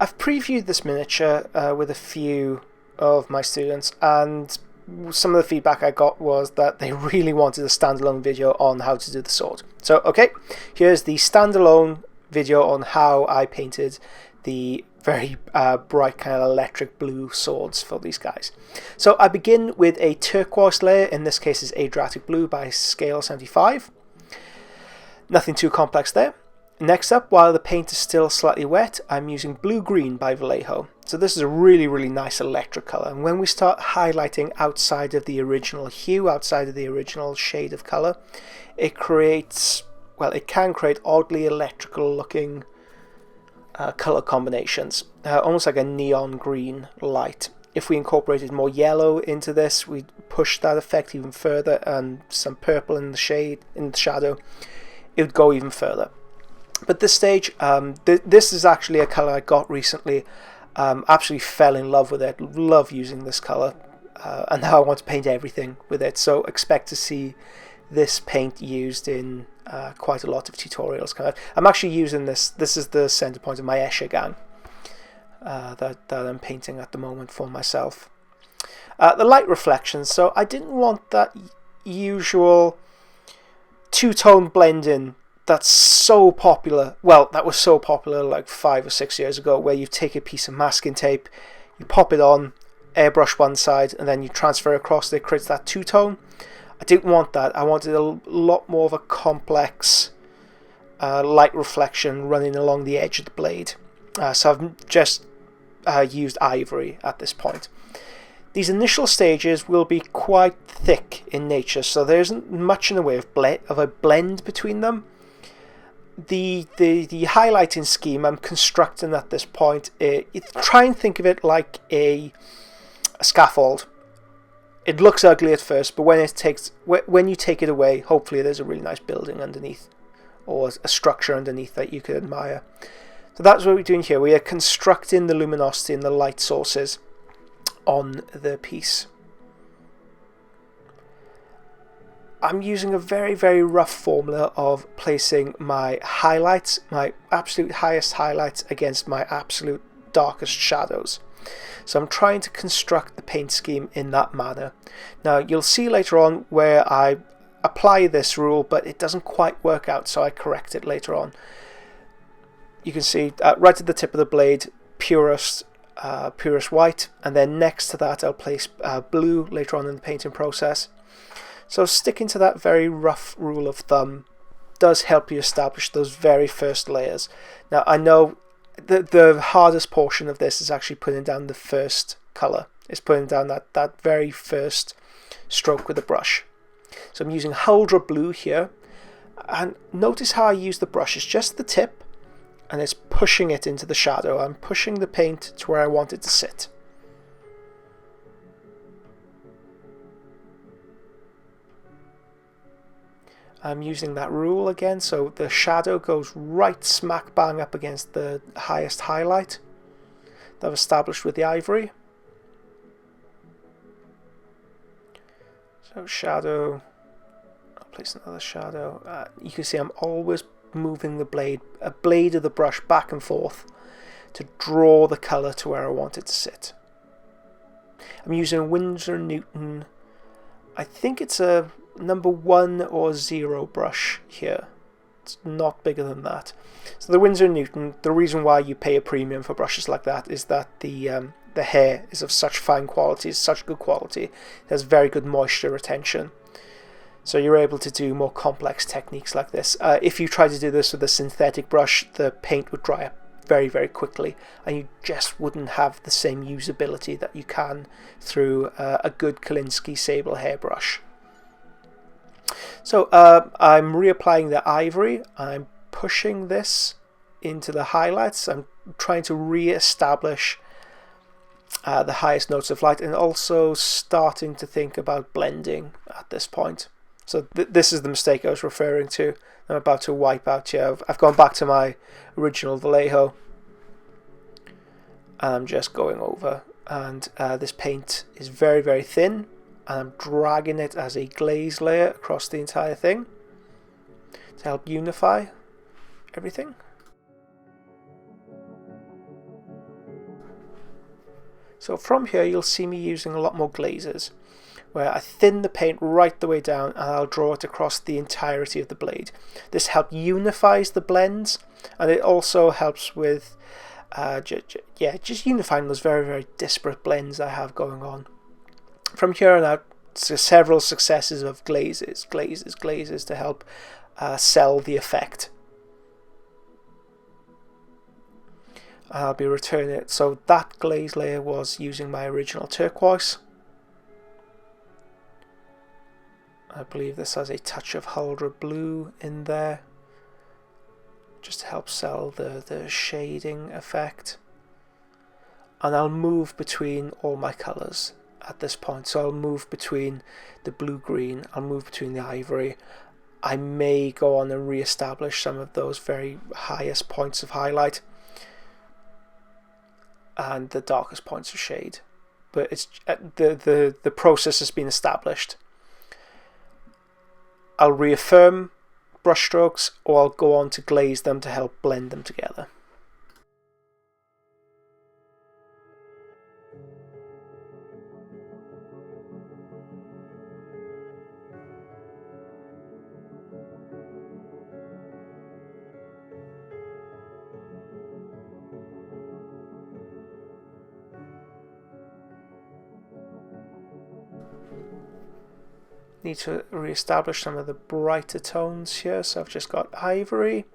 I've previewed this miniature with a few of my students, and some of the feedback I got was that they really wanted a standalone video on how to do the sword. So okay, here's the standalone video on how I painted the very bright kind of electric blue swords for these guys. So I begin with a turquoise layer, in this case is Adriatic Blue by scale 75. Nothing too complex there. Next up, while the paint is still slightly wet, I'm using Blue-Green by Vallejo. So this is a really, really nice electric colour. And when we start highlighting outside of the original hue, outside of the original shade of colour, it creates, well, it can create oddly electrical looking colour combinations. Almost like a neon green light. If we incorporated more yellow into this, we push that effect even further, and some purple in the shade, in the shadow, it would go even further. But this stage, this is actually a colour I got recently. Absolutely fell in love with it. Love using this colour, and now I want to paint everything with it. So expect to see this paint used in quite a lot of tutorials. I'm actually using this. This is the centre point of my Escher gang that I'm painting at the moment for myself. The light reflections. So I didn't want that usual two-tone blend-in that's so popular. Well, that was so popular like 5 or 6 years ago, where you take a piece of masking tape, you pop it on, airbrush one side, and then you transfer across. It creates that two-tone. I didn't want that. I wanted a lot more of a complex light reflection running along the edge of the blade. So I've just used ivory at this point. These initial stages will be quite thick in nature, so there isn't much in the way of a blend between them. The highlighting scheme I'm constructing at this point, try and think of it like a scaffold. It looks ugly at first, but when you take it away, hopefully there's a really nice building underneath, or a structure underneath that you could admire. So that's what we're doing here. We are constructing the luminosity and the light sources on the piece. I'm using a very, very rough formula of placing my highlights, my absolute highest highlights, against my absolute darkest shadows. So I'm trying to construct the paint scheme in that manner. Now you'll see later on where I apply this rule, but it doesn't quite work out, so I correct it later on. You can see right at the tip of the blade, purest white, and then next to that I'll place blue later on in the painting process. So sticking to that very rough rule of thumb does help you establish those very first layers. Now I know the hardest portion of this is actually putting down the first colour. It's putting down that very first stroke with the brush. So I'm using Huldra Blue here, and notice how I use the brush. It's just the tip, and it's pushing it into the shadow. I'm pushing the paint to where I want it to sit. I'm using that rule again, so the shadow goes right smack bang up against the highest highlight that I've established with the ivory. So shadow, I'll place another shadow. You can see I'm always moving the blade of the brush back and forth to draw the colour to where I want it to sit. I'm using a Winsor Newton, I think it's a number 1 or 0 brush here. It's not bigger than that. So the Winsor Newton, the reason why you pay a premium for brushes like that is that the hair is of such fine quality, it's such good quality, it has very good moisture retention. So you're able to do more complex techniques like this. If you try to do this with a synthetic brush, the paint would dry up very, very quickly, and you just wouldn't have the same usability that you can through a good Kolinsky sable hairbrush. So I'm reapplying the ivory. I'm pushing this into the highlights. I'm trying to re-establish the highest notes of light, and also starting to think about blending at this point. So this is the mistake I was referring to. I'm about to wipe out here. I've gone back to my original Vallejo, and I'm just going over, and this paint is very, very thin, and I'm dragging it as a glaze layer across the entire thing to help unify everything. So from here you'll see me using a lot more glazes, where I thin the paint right the way down and I'll draw it across the entirety of the blade. This helps unifies the blends, and it also helps with just unifying those very, very disparate blends I have going on. From here on out, several successes of glazes to help sell the effect. I'll be returning it. So that glaze layer was using my original turquoise. I believe this has a touch of Huldra blue in there, just to help sell the shading effect. And I'll move between all my colours at this point. So I'll move between the blue-green, I'll move between the ivory. I may go on and re-establish some of those very highest points of highlight and the darkest points of shade. But it's the process has been established. I'll reaffirm brushstrokes, or I'll go on to glaze them to help blend them together. Need to re-establish some of the brighter tones here, so I've just got ivory,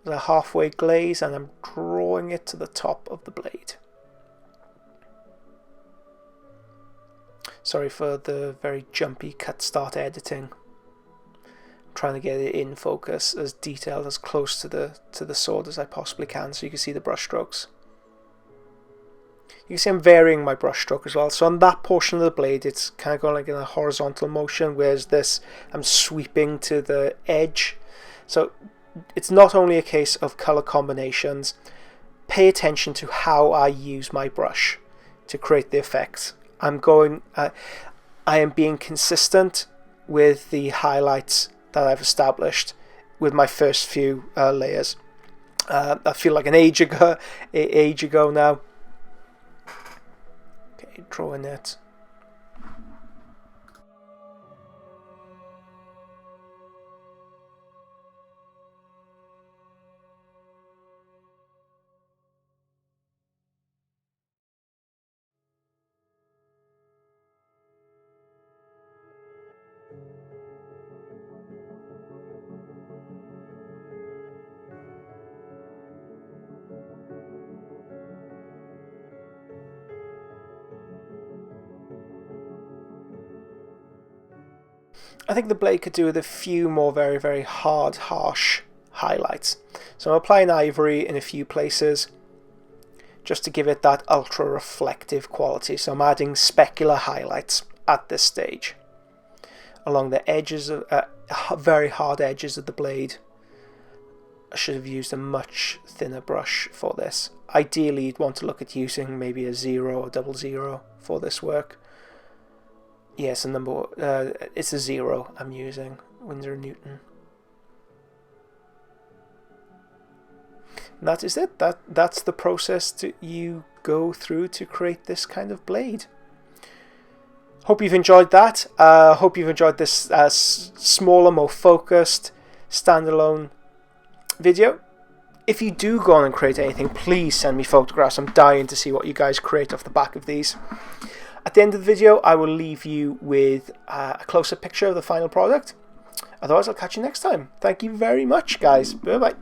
a halfway glaze, and I'm drawing it to the top of the blade. Sorry for the very jumpy cut start editing. I'm trying to get it in focus, as detailed, as close to the sword as I possibly can, so you can see the brush strokes. You can see I'm varying my brush stroke as well. So on that portion of the blade, it's kind of going like in a horizontal motion, whereas this, I'm sweeping to the edge. So it's not only a case of color combinations. Pay attention to how I use my brush to create the effects. I am being consistent with the highlights that I've established with my first few layers. I feel like an age ago now. Drawing it. I think the blade could do with a few more very, very hard, harsh highlights. So I'm applying ivory in a few places just to give it that ultra reflective quality. So I'm adding specular highlights at this stage along the edges of very hard edges of the blade. I should have used a much thinner brush for this. Ideally, you'd want to look at using maybe a 0 or 00 for this work. Yes, it's a 0 I'm using, Winsor & Newton. And that is it. That's the process you go through to create this kind of blade. Hope you've enjoyed that. Hope you've enjoyed this smaller, more focused, standalone video. If you do go on and create anything, please send me photographs. I'm dying to see what you guys create off the back of these. At the end of the video, I will leave you with a closer picture of the final product. Otherwise, I'll catch you next time. Thank you very much, guys. Bye-bye.